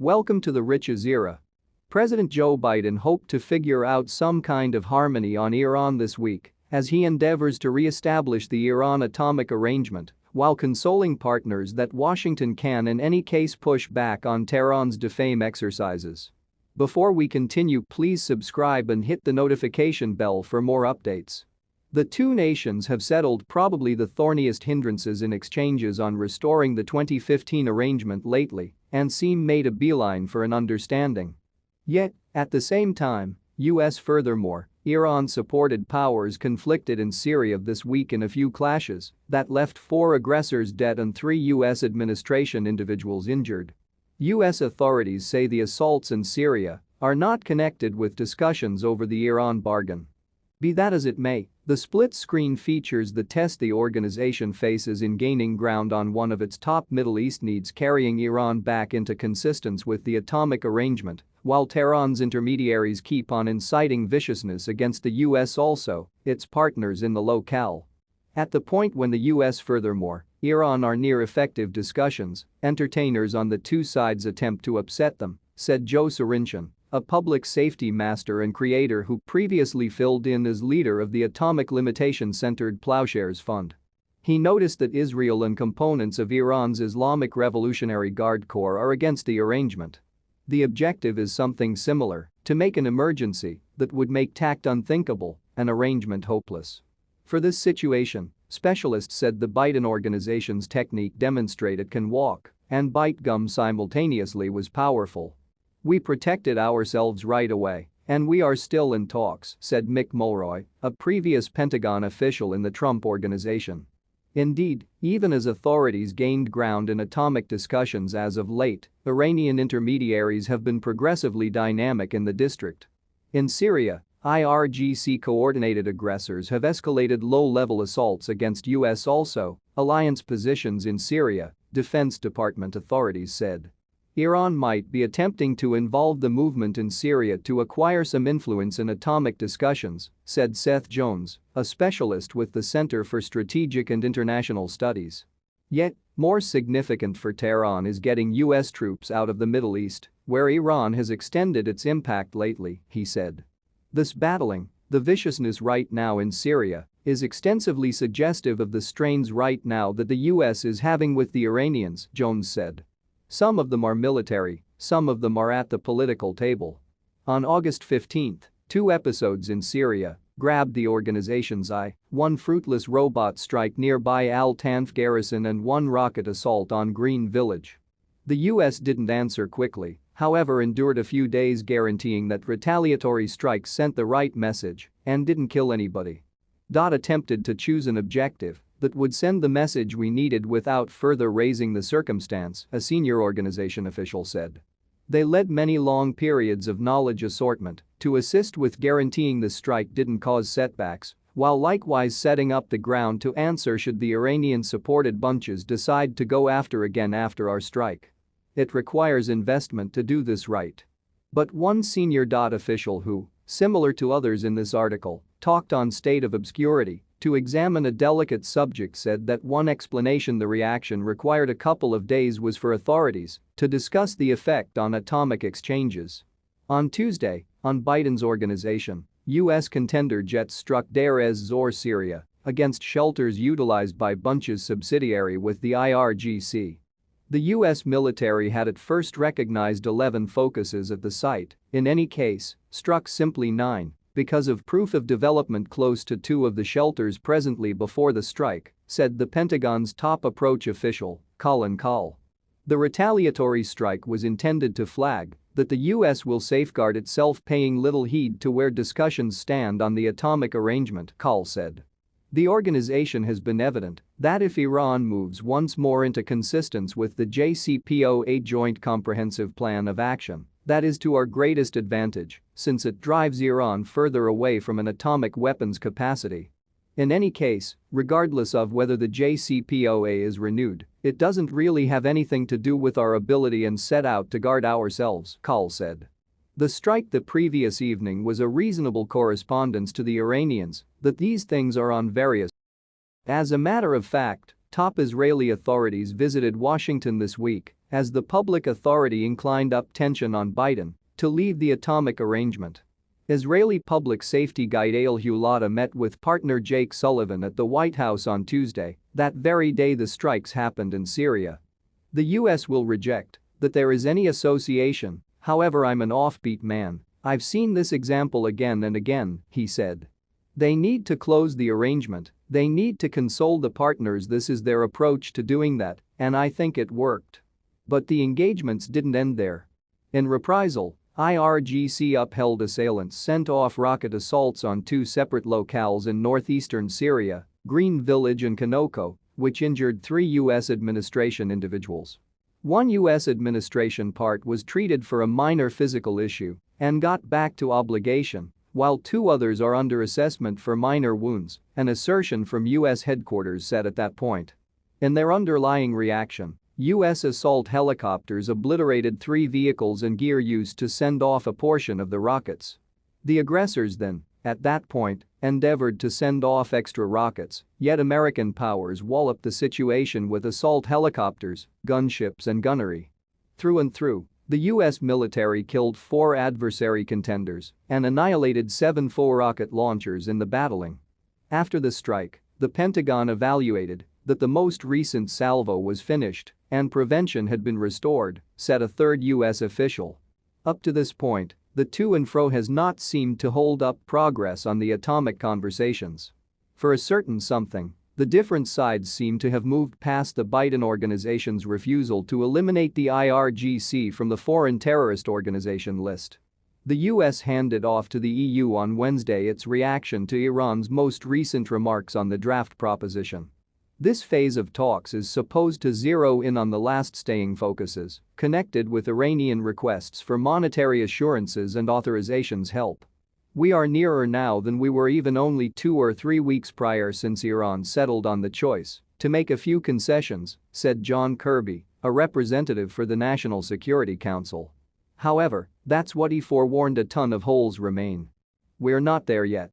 Welcome to the riches era. President Joe Biden hoped to figure out some kind of harmony on Iran this week as he endeavors to re-establish the Iran atomic arrangement while consoling partners that Washington can in any case push back on Tehran's defame exercises. Before we continue, please subscribe and hit the notification bell for more updates. The two nations have settled probably the thorniest hindrances in exchanges on restoring the 2015 arrangement lately and seem made a beeline for an understanding. Yet, at the same time, furthermore, Iran-supported powers conflicted in Syria this week in a few clashes that left 4 aggressors dead and 3 U.S. administration individuals injured. U.S. authorities say the assaults in Syria are not connected with discussions over the Iran bargain. Be that as it may, the split screen features the test the organization faces in gaining ground on one of its top Middle East needs, carrying Iran back into consistence with the atomic arrangement, while Tehran's intermediaries keep on inciting viciousness against the U.S. also, its partners in the locale. At the point when the U.S. furthermore, Iran are near effective discussions, entertainers on the two sides attempt to upset them, said Joe Surinshan, a public safety master and creator who previously filled in as leader of the Atomic Limitation-Centered Plowshares Fund. He noticed that Israel and components of Iran's Islamic Revolutionary Guard Corps are against the arrangement. The objective is something similar, to make an emergency that would make tact unthinkable, an arrangement hopeless. For this situation, specialists said the Biden organization's technique demonstrated can walk and bite gum simultaneously was powerful. We protected ourselves right away, and we are still in talks, said Mick Mulroy, a previous Pentagon official in the Trump organization. Indeed, even as authorities gained ground in atomic discussions as of late, Iranian intermediaries have been progressively dynamic in the district. In Syria, IRGC-coordinated aggressors have escalated low-level assaults against U.S. also, alliance positions in Syria, Defense Department authorities said. Iran might be attempting to involve the movement in Syria to acquire some influence in atomic discussions, said Seth Jones, a specialist with the Center for Strategic and International Studies. Yet, more significant for Tehran is getting U.S. troops out of the Middle East, where Iran has extended its impact lately, he said. This battling, the viciousness right now in Syria, is extensively suggestive of the strains right now that the U.S. is having with the Iranians, Jones said. Some of them are military, some of them are at the political table. On August 15, 2 episodes in Syria grabbed the organization's eye, 1 fruitless robot strike nearby Al-Tanf garrison and 1 rocket assault on Green Village. The U.S. didn't answer quickly, however endured a few days guaranteeing that retaliatory strikes sent the right message and didn't kill anybody. Attempted to choose an objective that would send the message we needed without further raising the circumstance, a senior organization official said. They led many long periods of knowledge assortment to assist with guaranteeing the strike didn't cause setbacks, while likewise setting up the ground to answer should the Iranian-supported bunches decide to go after again after our strike. It requires investment to do this right. But one senior official who, similar to others in this article, talked on state of obscurity to examine a delicate subject said that one explanation the reaction required a couple of days was for authorities to discuss the effect on atomic exchanges. On Tuesday, on Biden's organization, U.S. contender jets struck Deir ez-Zor, Syria, against shelters utilized by Bunch's subsidiary with the IRGC. The U.S. military had at first recognized 11 focuses at the site, in any case, struck simply 9. Because of proof of development close to 2 of the shelters presently before the strike, said the Pentagon's top approach official, Colin Kahl. The retaliatory strike was intended to flag that the U.S. will safeguard itself, paying little heed to where discussions stand on the atomic arrangement, Kahl said. The organization has been evident that if Iran moves once more into consistence with the JCPOA Joint Comprehensive Plan of Action, that is to our greatest advantage, since it drives Iran further away from an atomic weapons capacity. In any case, regardless of whether the JCPOA is renewed, it doesn't really have anything to do with our ability and set out to guard ourselves, Kahl said. The strike the previous evening was a reasonable correspondence to the Iranians that these things are on various. As a matter of fact, top Israeli authorities visited Washington this week as the public authority inclined up tension on Biden to leave the atomic arrangement. Israeli public safety guide Eyal Hulata met with partner Jake Sullivan at the White House on Tuesday, that very day the strikes happened in Syria. The US will reject that there is any association, however I'm an offbeat man, I've seen this example again and again, he said. They need to close the arrangement, they need to console the partners, this is their approach to doing that, and I think it worked. But the engagements didn't end there. In reprisal, IRGC upheld assailants sent off rocket assaults on two separate locales in northeastern Syria, Green Village and Kanoko, which injured 3 U.S. administration individuals. One U.S. administration part was treated for a minor physical issue and got back to obligation, while 2 others are under assessment for minor wounds, an assertion from U.S. headquarters said at that point. In their underlying reaction, U.S. assault helicopters obliterated 3 vehicles and gear used to send off a portion of the rockets. The aggressors then, at that point, endeavored to send off extra rockets, yet American powers walloped the situation with assault helicopters, gunships and gunnery. Through and through, the U.S. military killed 4 adversary contenders and annihilated 7 full rocket launchers in the battling. After the strike, the Pentagon evaluated that the most recent salvo was finished and prevention had been restored, said a third U.S. official. Up to this point, the to and fro has not seemed to hold up progress on the atomic conversations. For a certain something, the different sides seem to have moved past the Biden organization's refusal to eliminate the IRGC from the foreign terrorist organization list. The US handed off to the EU on Wednesday its reaction to Iran's most recent remarks on the draft proposition. This phase of talks is supposed to zero in on the last staying focuses connected with Iranian requests for monetary assurances and authorizations help. We are nearer now than we were even only 2 or 3 weeks prior since Iran settled on the choice to make a few concessions, said John Kirby, a representative for the National Security Council. However, that's what he forewarned, a ton of holes remain. We're not there yet.